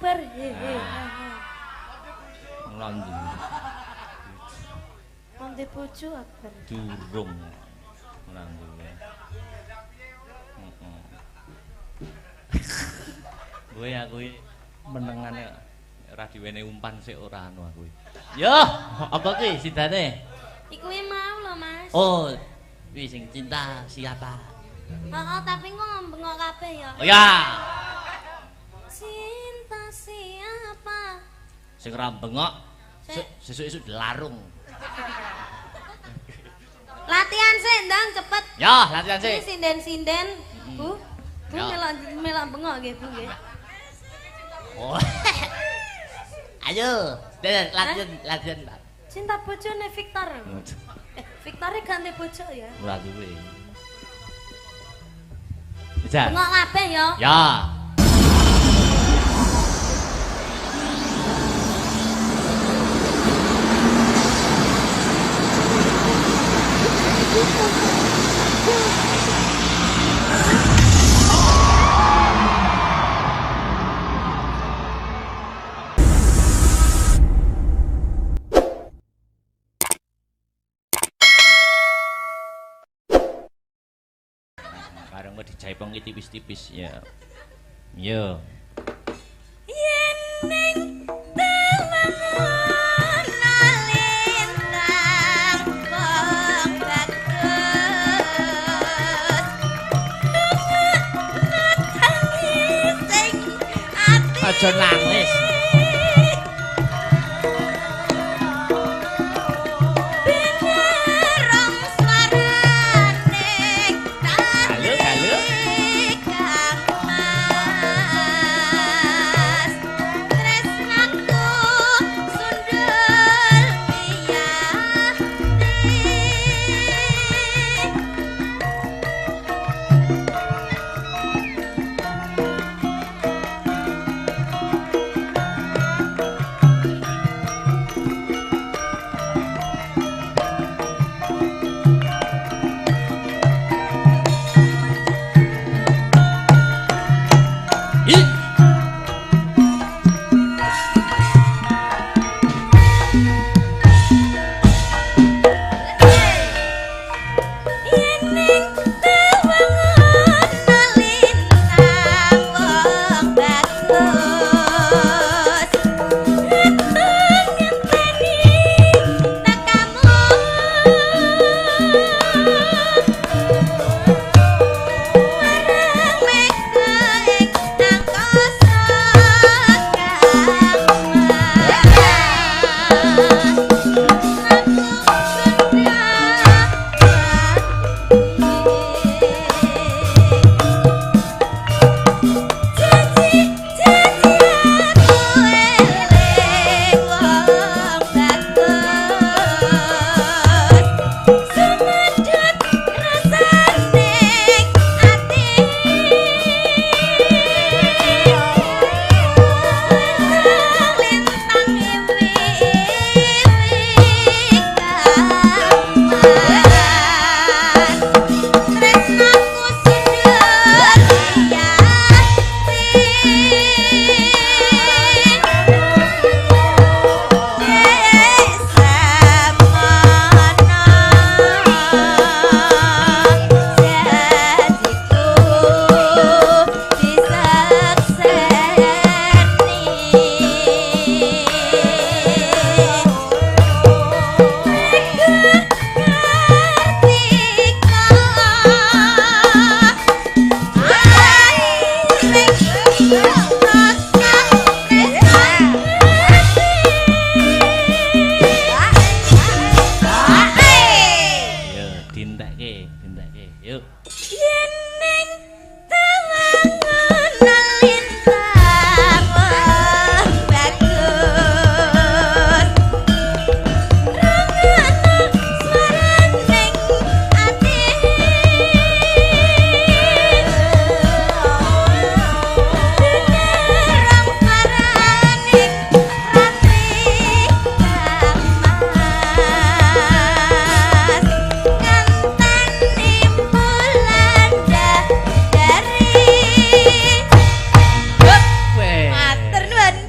akbar. Landi. Onde bojo akbar. Durung. Landi. Heeh. Kowe aku menengane ora diwene umpan sik ora anu aku. Yo, apa kuwi sidane? Iku mau lho, Mas. Oh, kuwi sing cinta siapa? Heeh, tapi ngomong kabeh ya. Oh ya. Cinta siapa? Sing ora bengok sesuk-esuk dilarung. Latihan sih, ndang cepet. Ya, latihan sih. Ini sinden-sinden, Bu. Bu Ya. melak bengok nggih, Bu nggih. Oh. Ayo, latihan. Cinta bojone Victor. Victor ganti bojo ya. Ora duwe. Bisa. Bengok kabeh ya. Ya. Bareng mau dijaipong tipis-tipis ya. Yo. Yen ning tawanan alintang bong bagus Aja nangis.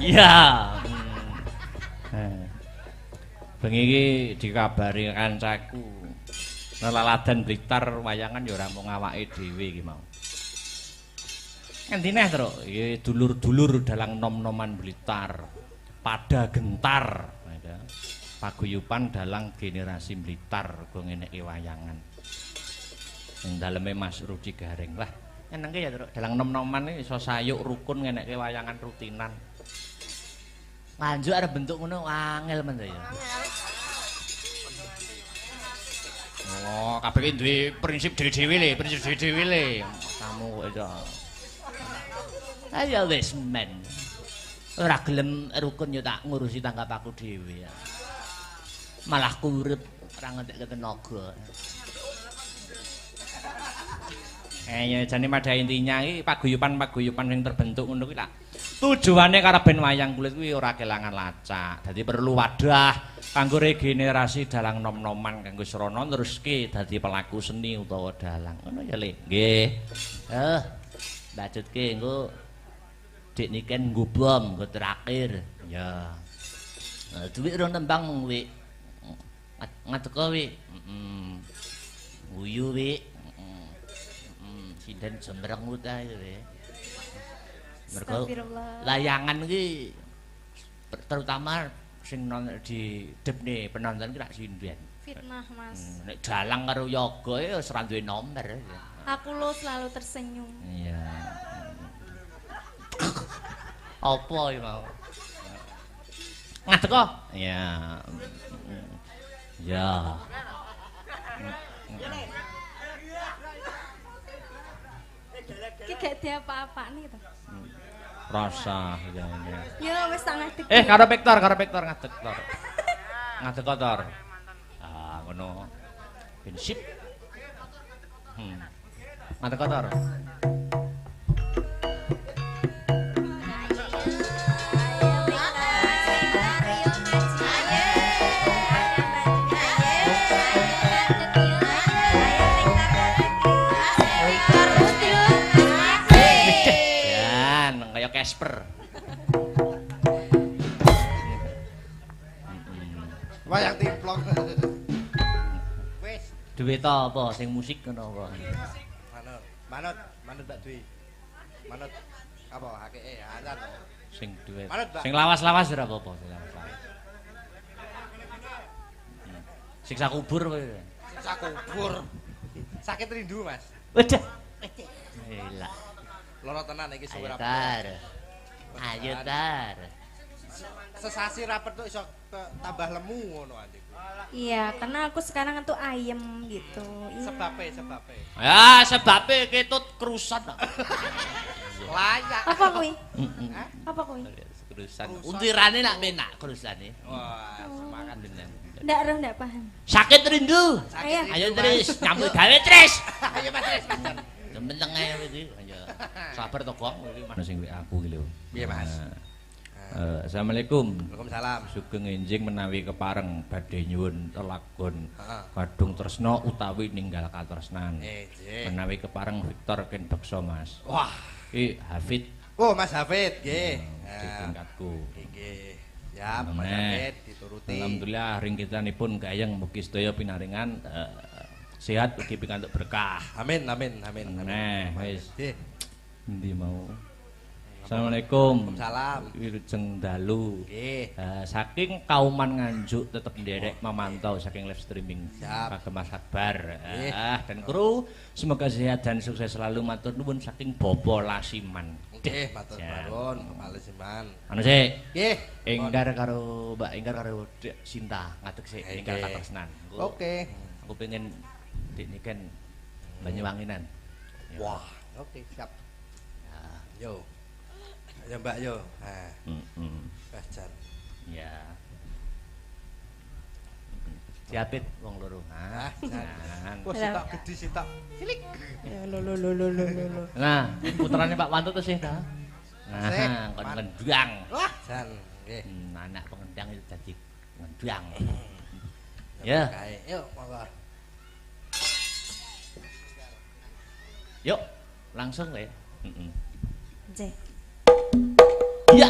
Iya. Bengi iki dikabari kancaku. Nelaladan Blitar wayangan ya ora mung awake dhewe iki mau. Endi neh, Truk? Iki dulur-dulur dalang nom-noman Blitar. Pada gentar. Paguyuban dalang generasi Blitar go ngeneki wayangan. Ing daleme Mas Rudi Garing. Lah, nyenengke ya, Truk. Dalang nom-noman iki iso sayuk rukun ngeneki wayangan rutinan. Nganjuk arep bentuk ngono angel men ya. Oh, kabeh iki duwe prinsip dhewe-dhewe le, prinsip dhewe-dhewe le. Kamu kok iso. Ayo wis men. Ora gelem rukun yo tak ngurusi tanggap aku dhewe ya. Malah kurep ora ngentek tenaga. Ya jane pada intinya iki paguyuban sing terbentuk ngono kuwi lah. Tujuane karo ben wayang kulit kuwi ora kelangan lacak. Dadi perlu wadah kanggo regenerasi dalang nom-noman kanggo srana neruske dadi pelaku seni utawa dalang. Ngono ya, Le. Nggih. Lanjutke engko Dik Niken nggo bom, nggo terakhir. Ya. Duit rong tembang wi. Ngateko wi. Guyu wi. Sinden jembreng ta iki. Mergo layangan iki terutama sing di depne penonton ki rak sinden. Fitnah, Mas. Nek dalang karo yoga ya wis ora duwe nomor. Aku lo selalu tersenyum. Iya. Apa iki mau? Ngadeg kok? Iya. Ya. Iki gak diapa-apa nih to. Rasa ya ini. Ya wis tak ngadeg. Karo Victor ngadeg Tor. Ngadeg kok Tor. Ah, ngono. Prinsip. Ngadeg kok Tor. Casper. Wayang timplong. Wis. Duwe ta apa sing musik ngono apa? Manut Mbak Dwi. Manut apa hakike anyar. Sing duwe. Manut, Mbak. Sing lawas-lawas ora apa-apa, sing lawas-lawas. Siksa kubur kowe. Siksa kubur. Sakit rindu, Mas. Waduh. Elah. Loro tenan iki suwe rapet. Ayo tar. Sesasi rapet tuh iso tambah lemu ngono anjing. Iya, karena aku sekarang tuh ayem gitu. Iya. Sebabe. Ya, sebabe ketut kerusan. Layak. Apa kuwi? Apa kuwi? Kerusan. Untirane nak penak kerusane. Wah, semangat bener. Ndak paham. Sakit rindu. Ayo Tris, nyambut gawe Tris. Ayo Mas Tris, Mas. Menteng ae iki. Ayo. Sabar to, Kong. Iki mana sing aku iki lho. Piye, Mas? Assalamualaikum. Waalaikumsalam. Sugeng enjing menawi kepareng badhe nyuwun lelagon kadung tresna utawi ninggal katresnan. Menawi kepareng Victor ken beksa, Mas. Wah, iki Hafid. Oh, Mas Hafid nggih. Tingkatku. Nggih. Ya, Mas Hafid dituruti. Alhamdulillah ring kitanipun gayeng mugi sedaya pinaringan sehat ugi pikantuk berkah. Amin. Nah, wis. Endi mau? Assalamualaikum. Waalaikumsalam. Wilujeng dalu. Nggih. Saking kauman Nganjuk tetep nderek memantau saking live streaming kagem Mas Akbar. Dan kru semoga sehat dan sukses selalu matur nuwun saking Bobo Lasiman. Nggih, matur nuwun Lasiman. Anu sik. Nggih. Enggar karo Mbak Enggar karo Dek Sinta ngadeg sik ninggal katresnan. Oke. Aku pengen Dik Niken Banyuwanginan. Wah, oke, siap. Yo. Ya Mbak yo. Nah. Jan. Ya. Siapit wong loro. Jan. Wes sitok gedhi sitok. Cilik. Lho. Nah, putrane Pak Wanto to sih ta? Nah, kon ngendang. Wah, Jan. Nggih. Anak pengendang itu dadi ngendang. Ya. Yuk, monggo. Yuk, langsung le. J. Ya.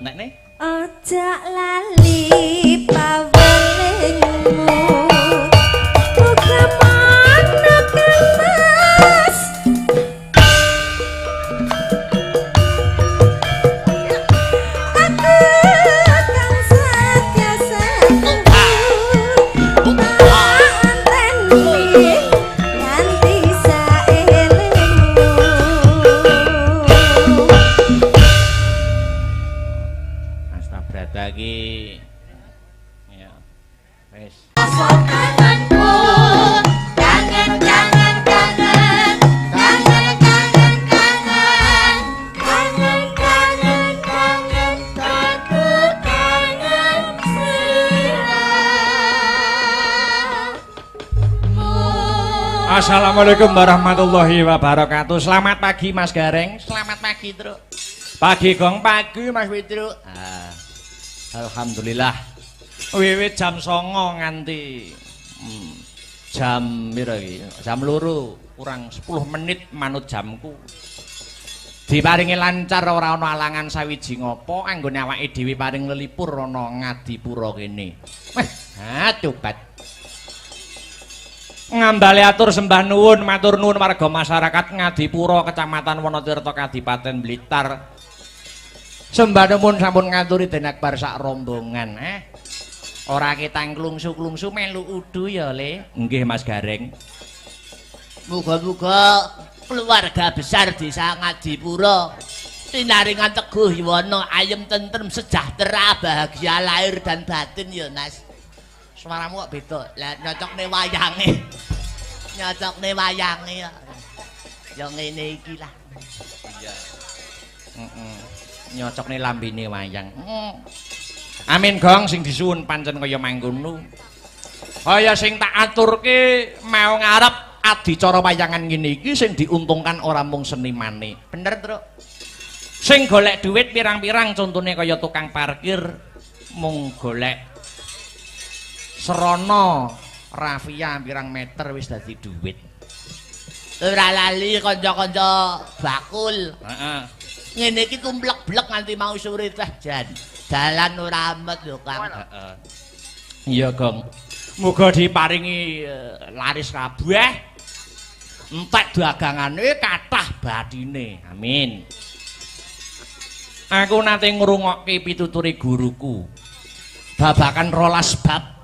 nek ne. Aja lali pawelingmu. Buka mana kemas. Aku kan setia satu. Lagi ya wes Kangenku, kangen kangen kangen, kangen kangen kangen, kangen kangen kangen, aku kangen siramu. Assalamualaikum warahmatullahi wabarakatuh. Selamat pagi Mas Gareng. Selamat pagi Truk. Pagi gong pagi Mas Witru. Alhamdulillah. Wiwit jam 09.00 nganti jam piro iki? Jam 2 kurang 10 menit manut jamku. Diparingi lancar ora ana alangan sawiji ngopo anggone awake dhewe paring lelipur ana Ngadipura kene. Tobat. Ngambale atur sembah nuwun matur nuwun warga masyarakat Ngadipura Kecamatan Wonotirta Kadipaten Blitar. Sembah nuwun sampun ngaturi Den Akbar sak rombongan. Ora ketang klungsu-klungsu melu udu ya, Le. Nggih, Mas Gareng. Muga-muga keluarga besar desa Ngadipura tinaringan teguh yuwana ayem tentrem sejahtera bahagia lahir dan batin ya, Mas. Suaramu kok beda. Lah nyocokne wayange. Nyocokne wayange ya. Ya ngene iki lah. Iya. Nyocokne lambene wayang. Amin gong sing disuwun pancen kaya mangkono. Kaya sing tak aturke mau ngarep adicara wayangan ngene iki sing diuntungkan ora mung senimane. Bener, Truk. Sing golek duit pirang-pirang contone kaya tukang parkir mung golek Serono rafia pirang meter wis dadi duit. Ora lali kanca-kanca bakul. Heeh. Ngene iki tumplek-blek nganti mau sore teh jan. Dalan ora amet lho, Kang. Heeh. Iya, Gong. Muga diparingi laris kabeh. Entek dagangane kathah bathine. Amin. Aku nate ngrungokke pituturi guruku. Babakan 12 bab.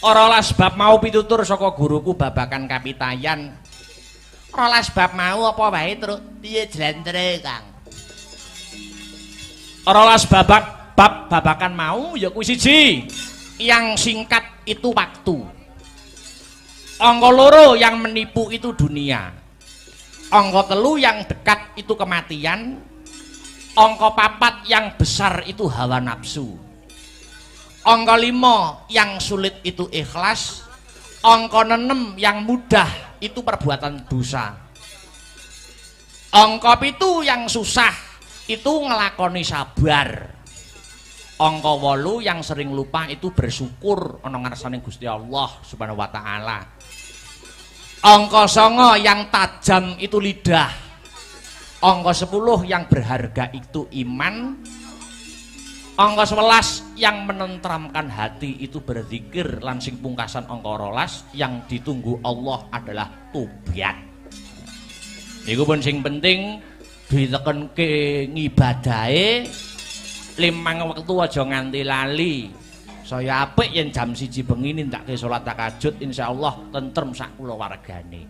Ora 12 bab mau pitutur saka guruku babakan kapitayan. 12 bab mau apa wae, Truk? Piye jlentre, Kang? 12 babakan mau ya kuwi siji. Yang singkat itu waktu. Angka loro yang menipu itu dunia. Angka telu yang dekat itu kematian. Angka 4 yang besar itu hawa nafsu. Angka 5 yang sulit itu ikhlas. Angka 6 yang mudah itu perbuatan dosa. Angka 7 yang susah itu ngelakoni sabar. Angka 8 yang sering lupa itu bersyukur ana ngarsane Gusti Allah Subhanahu wa taala. Angka 9 yang tajam itu lidah. Angka 10 yang berharga itu iman. Angka 11 yang menenteramkan hati itu berzikir. Lan sing pungkasan angka 12 yang ditunggu Allah adalah tobat. Niku pun sing penting ditekenke ngibadahe 5 wektu aja nganti lali. Saya apik yen jam 1 bengi nindakke salat tahajud insyaallah tentrem sak kulawargane.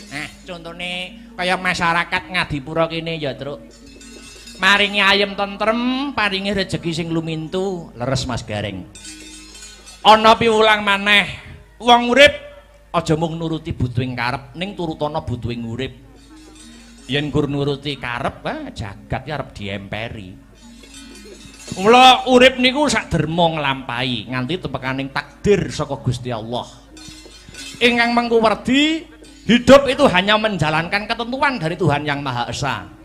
Nah, contone kaya masyarakat Ngadipura kene ya, Truk. Maringi ayem tentrem, paringi rejeki sing lumintu, leres Mas Gareng. Ana piwulang maneh, wong urip aja mung nuruti butuhing karep, ning turutana butuhing urip. Yen gur nuruti karep, jagat ki arep diemperi. Mula urip niku sak derma nglampahi nganti tepekaning takdir saka Gusti Allah. Ingkang mengku werdi, hidup itu hanya menjalankan ketentuan dari Tuhan Yang Maha Esa.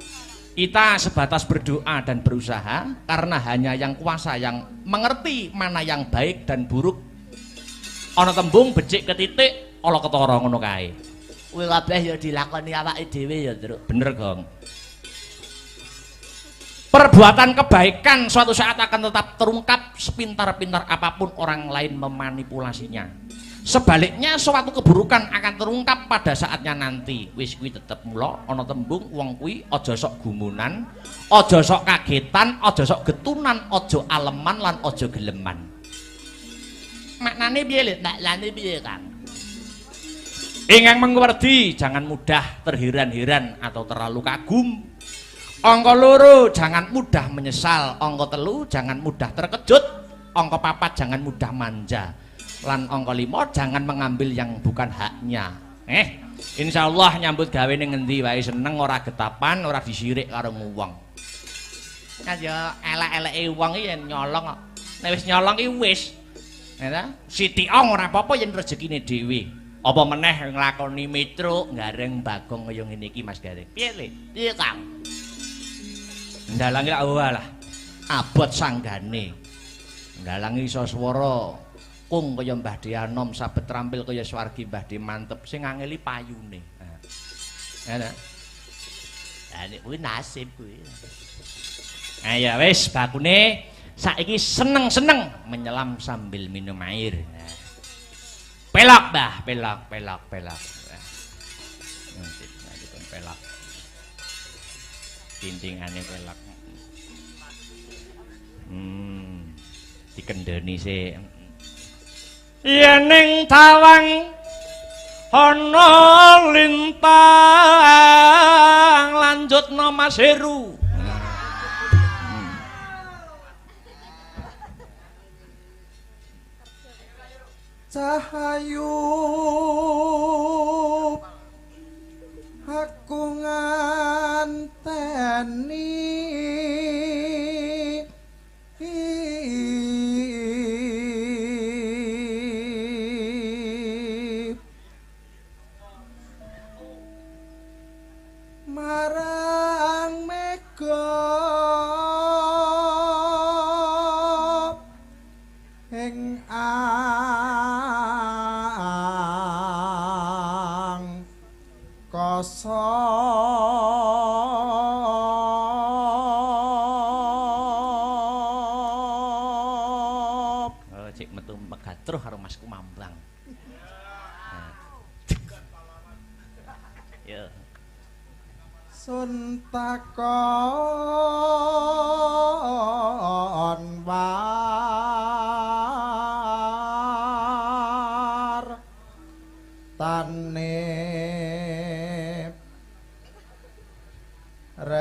Kita sebatas berdoa dan berusaha karena hanya Yang Kuasa yang mengerti mana yang baik dan buruk. Ana tembung becik ketitik, ala ketara ngono kae. Kuwi kabeh ya dilakoni awake dhewe ya, Truk. Bener, Gong. perbuatan kebaikan suatu saat akan tetap terungkap sepintar-pintar apapun orang lain memanipulasinya. Sebaliknya suatu keburukan akan terungkap pada saatnya nanti. Wis kuwi tetep mula ana tembung wong kuwi aja sok gumunan, aja sok kagetan, aja sok getunan, aja aleman lan aja geleman. Maknane piye lho? Maknane piye, Kang? Ingkang mengerti, jangan mudah terheran-heran atau terlalu kagum. Angka 2, jangan mudah menyesal. Angka 3, jangan mudah terkejut. Angka 4, jangan mudah manja. Lan angka 5, jangan mengambil yang bukan haknya. Insyaallah nyambut gawe ning ngendi wae seneng, ora getapan, ora disirik karo wong. Kan ya elek-eleke wong iki yen nyolong kok. Nek wis nyolong iki wis. Ya sitiong ora apa-apa yen rezekine dhewe. Apa meneh nglakoni metro gareng Bagong kaya ngene iki Mas Gareng. Piye Le? Piye Kang? Ndalang lak lah. Abot sanggane. Ndalang iso swara kung kaya Mbah Dianom, sabet trampil kaya swargi Mbah De mantep sing ngangeli payune. Ya ta? Lah nek kuwi nasib kuwi. Ya wis bakune saiki seneng-seneng menyelam sambil minum air. Pelak Mbah, pelak. Pelak. Tintingane pelak. Dikendeni sik. Yen ning tawang ana lintang lanjutno Mas Heru. Cahayu aku nganteni marang mega ing cek metu megatruh karo Masku Mambang. Ya. Sun takon war tane reki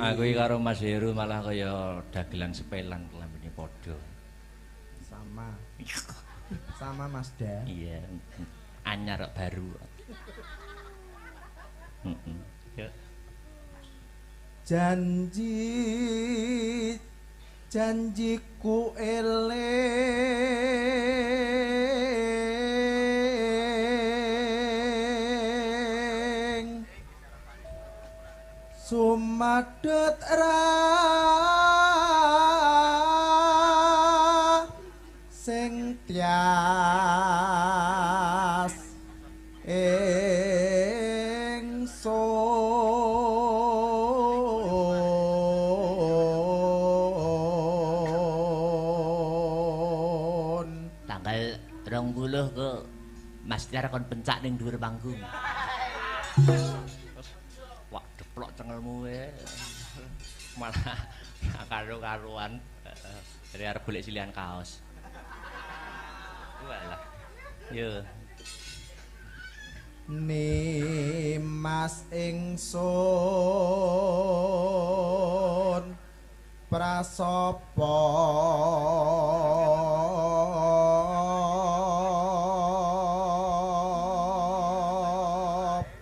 aku karo Mas Heru malah kaya dagelan sepelan kelambine padha. Sama Mas Da. Iya. Anyar kok baru. Ya. Janjiku eling sumadut sing tias ingsun tanggal 20 ke Mas Tiar kon pencak ning dhuwur panggung. Wah, deplok cengelmu wae. Malah karo-karuan dari arep golek silihan kaos. Walah. Yo. Nimas ingsun prasapa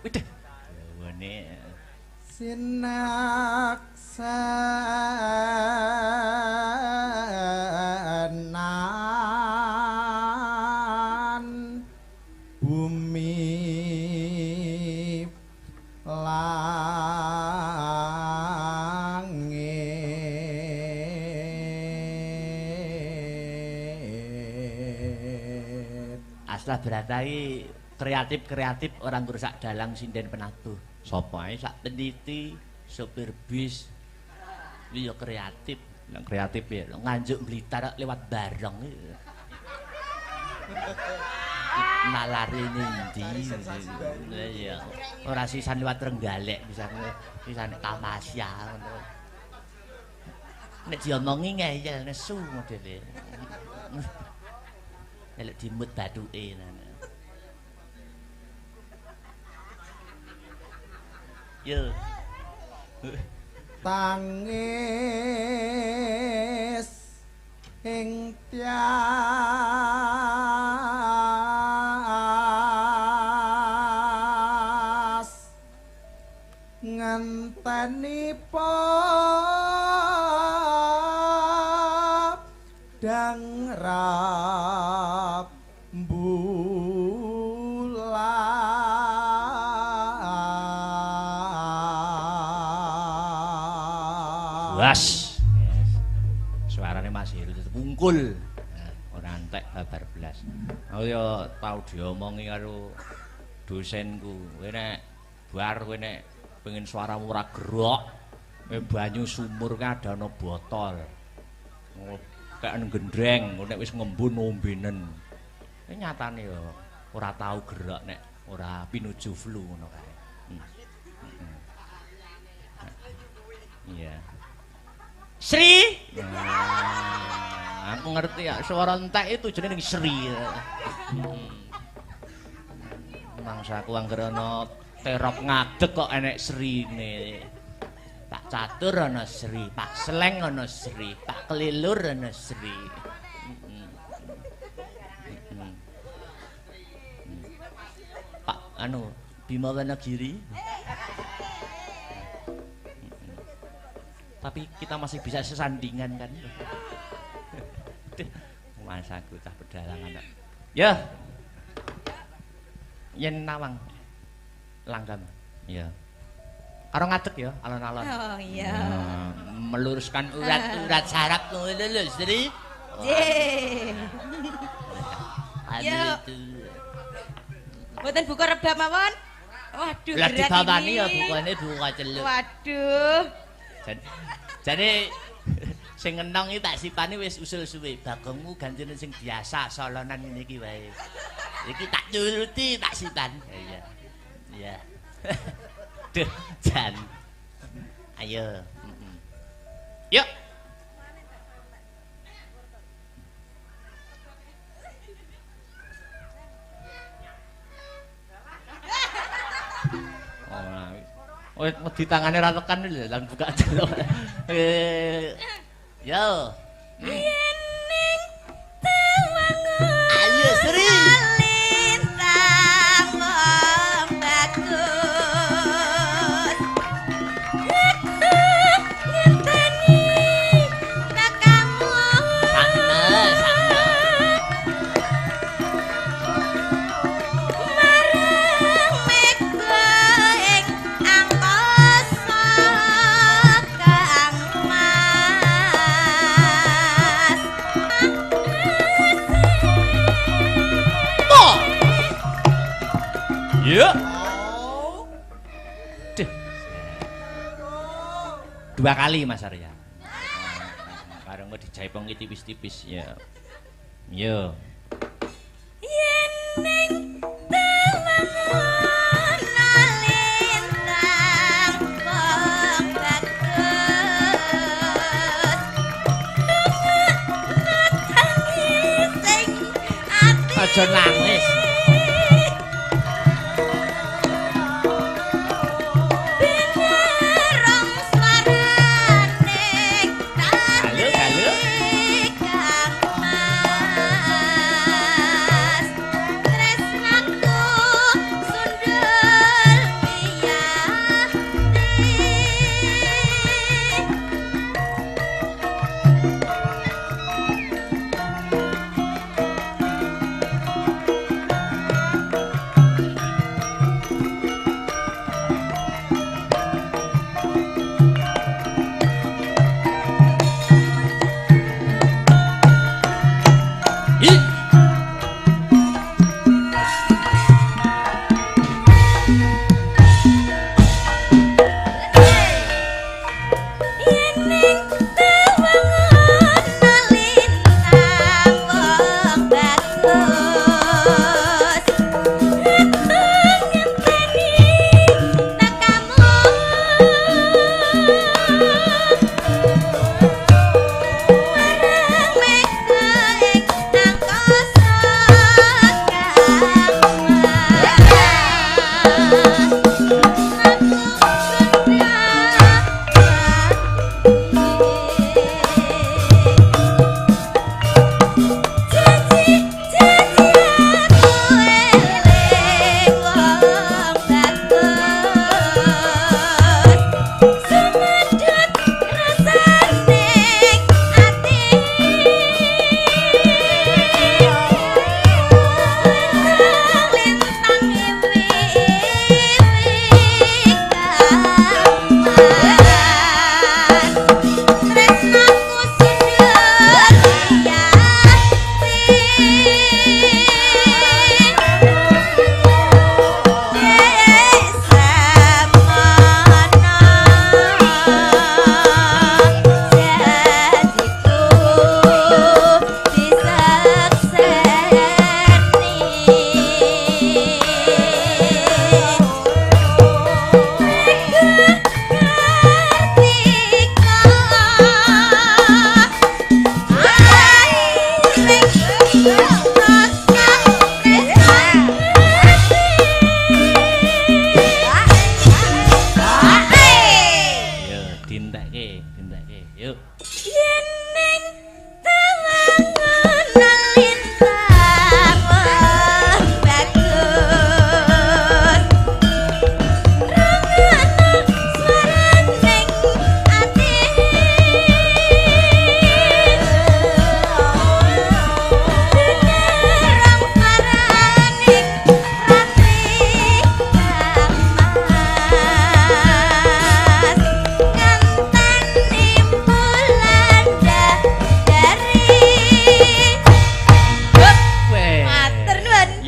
Widih. Wene sinaksanan bumi langit Aslah beratai kreatif orang ngrusak dalang sinden penabuh. Sapa ae? Sak peniti, sopir bis. Iki ya kreatif. Yang kreatif ya. Nganjuk Blitar lewat bareng. Nalari ndi. Ya, ora sisan liwat Trenggalek pisan Tamasya ngono. Nek diomongi ngeyel nesu modele. Nek dimut bathuke. Yo. Tangis ing tias ngenteni dang rap Blas. Suarane Mas Heru pungkul. Ora entek babar blas. Aku yo tau diomongi karo dosenku. Kowe nek bar kowe nek pengen suaramu ora gerok, kowe banyu sumur ka ada ana botol. Kayak gendreng, nek wis ngembun ombenen. Nyatane yo ora tau gerak nek ora pinuju flu ngono kae. Iya. Sri. Aku ngerti ya, suara entek itu jenenge Sri. Mangsa aku anggere ana terop ngadeg kok enek Srine. Pak Catur ana Sri, Pak Sleng ana Sri, Pak Kelilur ana Sri. Pak anu Bima Wanagiri. Tapi kita masih bisa sesandingan kan. Masa aku cah pedalangan. Ya. Yen nawang langgam. Ya. Karo ngadeg ya alon-alon. Oh iya. Meluruskan urat-urat saraf ngono lho, Sri. Nggih. Ya. Mboten buka rebab mawon. Waduh, lah berat dibawani ini. ya bukane buka celuk. Waduh. Jadi sing ngenong iki tak sipani wis usul suwe. Bagongmu gantine sing biasa solonan ngene iki wae. Iki tak nuruti tak sipan. Iya. Iya. Duh, Jan. Ayo. Yuk. Oh, di tangane ra tekan lho, lan buka delok. Yo. Ning tawangun. Ayo Sri. Lintang wong bagus. Ngenteni kakangmu. Sakno. Marang mega ing angkasa Kang Mas. Ya. Duh. Dua kali Mas Arya. Karo engko dijaipong tipis-tipis ya. Yo. Yen ning tawangun lintang wong bagus. Nangis sing ati. Aja nangis. Binarong swarane Halo, halo. Kang Mas. Tresnaku sundul miyati.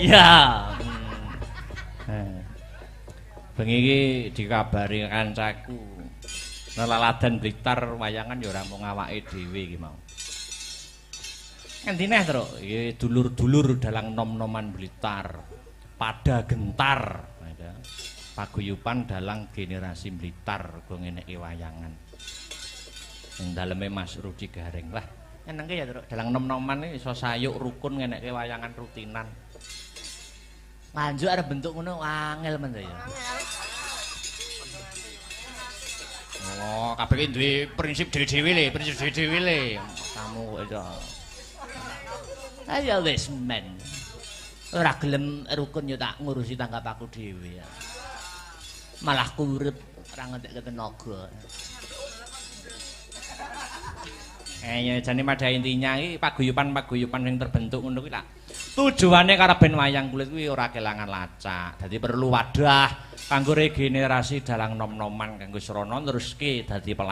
Iya. Bengi iki dikabari kancaku. Nelaladan Blitar wayangan ya ora mung awake dhewe iki mau. Ngendi neh, Truk? Iki dulur-dulur dalang nom-noman Blitar. Pada gentar. Paguyuban dalang generasi Blitar go ngeneki wayangan. Ing daleme Mas Rudi Garing. Lah, nyenengke ya, Truk. Dalang nom-noman iki iso sayuk rukun ngeneki wayangan rutinan. Nganjuk arep bentuk ngono angel men ya. Oh, kabeh iki duwe prinsip dhewe-dhewe le, prinsip dhewe-dhewe le. Kamu kok iso. Ayo wis men. Ora gelem rukun ya tak ngurusi tanggap aku dhewe ya. Malah kurep ora ngentek tenaga. Ya jane pada intinya iki paguyuban-paguyuban sing terbentuk ngono kuwi lak tujuane karaben wayang kulit kuwi ora kelangan lacak. Dadi perlu wadah kanggo regenerasi dalang nom-noman kanggo srana neruske dadi pelakon